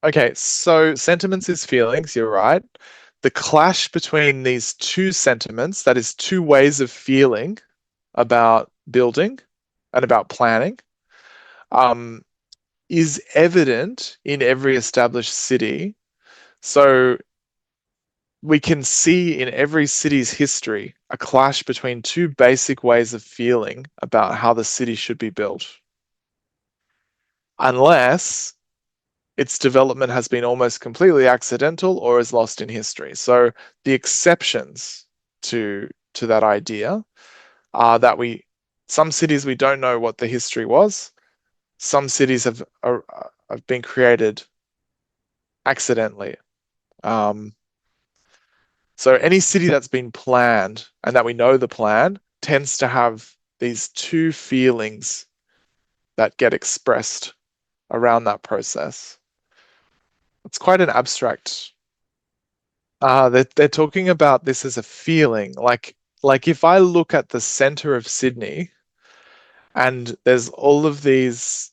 Okay, so sentiments is feelings, you're right. The clash between these two sentiments, that is two ways of feeling about building and about planning, um, is evident in every established city. So we can see in every city's history a clash between two basic ways of feeling about how the city should be built, unless its development has been almost completely accidental or is lost in history. So the exceptions to that idea are that some cities we don't know what the history was. Some cities have been created accidentally. Um, so any city that's been planned and that we know the plan tends to have these two feelings that get expressed around that process. It's quite an abstract. They're talking about this as a feeling. Like if I look at the center of Sydney and there's all of these,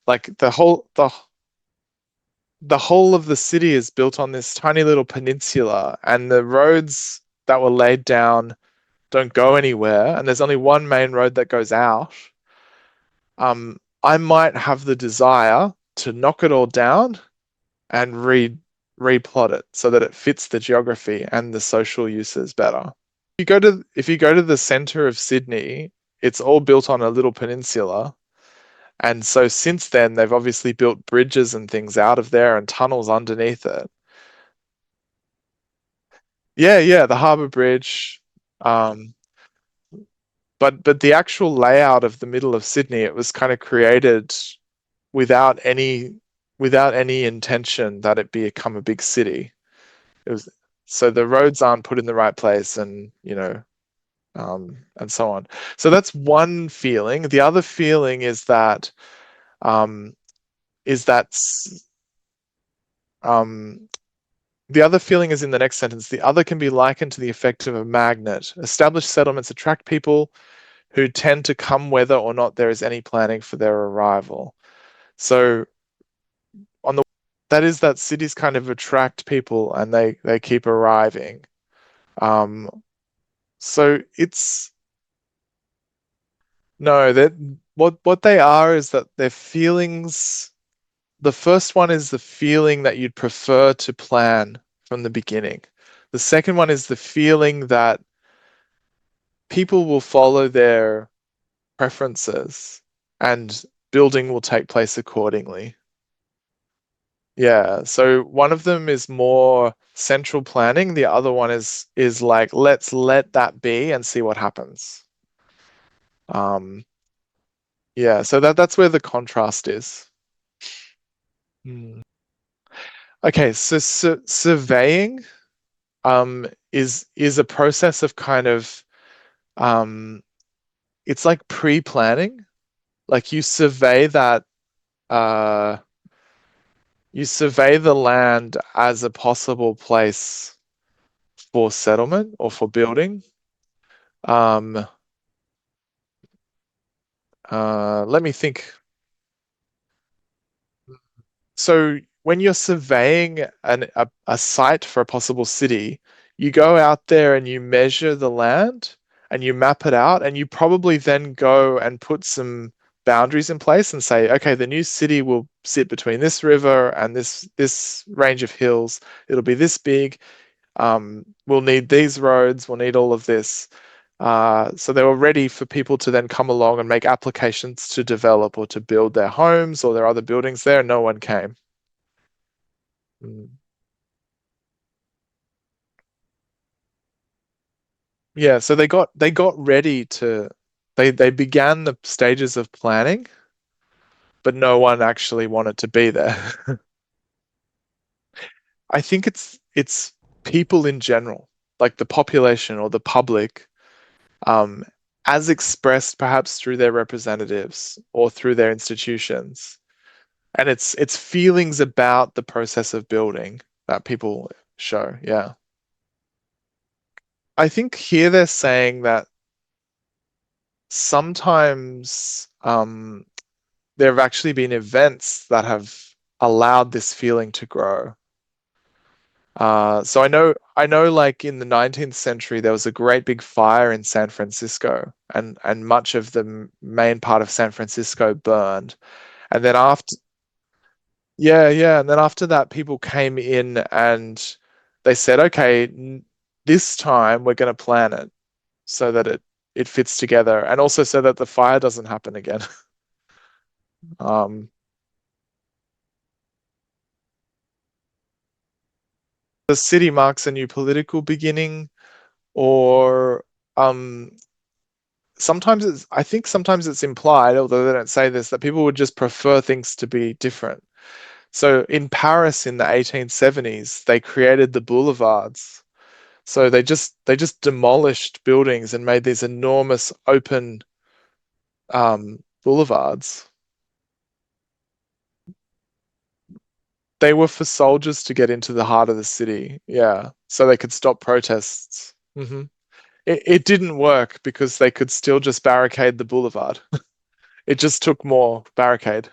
like the whole of the city is built on this tiny little peninsula, and the roads that were laid down don't go anywhere, and there's only one main road that goes out. I might have the desire to knock it all down and replot it so that it fits the geography and the social uses better. If you go to the center of Sydney, it's all built on a little peninsula. And so since then, they've obviously built bridges and things out of there and tunnels underneath it. Yeah, yeah, the Harbour Bridge. Um, but the actual layout of the middle of Sydney, it was kind of created without any without any intention that it become a big city. It was so the roads aren't put in the right place, and and so on. So that's one feeling. The other feeling um, is that um, the other feeling is in the next sentence. The other can be likened to the effect of a magnet. Established settlements attract people who tend to come whether or not there is any planning for their arrival. So on the that is that cities kind of attract people and they keep arriving. Um, so it's no, that what they are is that their feelings. The first one is the feeling that you'd prefer to plan from the beginning. The second one is the feeling that people will follow their preferences and building will take place accordingly. Yeah, so one of them is more central planning, the other one is like let's let that be and see what happens. Um, yeah, so that's where the contrast is. Hmm. Okay, so surveying is a process of kind of um it's like pre-planning. Like uh you survey the land as a possible place for settlement or for building. Um Let me think. So when you're surveying a site for a possible city, you go out there and you measure the land and you map it out, and you probably then go and put some boundaries in place and say, okay, the new city will sit between this river and this range of hills. It'll be this big. We'll need these roads. We'll need all of this. So they were ready for people to then come along and make applications to develop or to build their homes or their other buildings there. No one came. Mm. Yeah, so they got ready to they began the stages of planning, but no one actually wanted to be there. I think it's people in general, like the population or the public, um, as expressed perhaps through their representatives or through their institutions. And it's feelings about the process of building that people show. Yeah. I think here they're saying that sometimes there have actually been events that have allowed this feeling to grow. So I know, like in the 19th century, there was a great big fire in San Francisco, and much of the main part of San Francisco burned. And then after, yeah, yeah, and then after that, people came in and they said, okay, this time we're going to plan it so that it fits together, and also so that the fire doesn't happen again. Um, the city marks a new political beginning, or um, sometimes I think sometimes it's implied, although they don't say this, that people would just prefer things to be different. So in Paris in the 1870s, they created the boulevards. So they just demolished buildings and made these enormous open boulevards. They were for soldiers to get into the heart of the city, yeah, so they could stop protests. It didn't work because they could still just barricade the boulevard. It just took more barricade.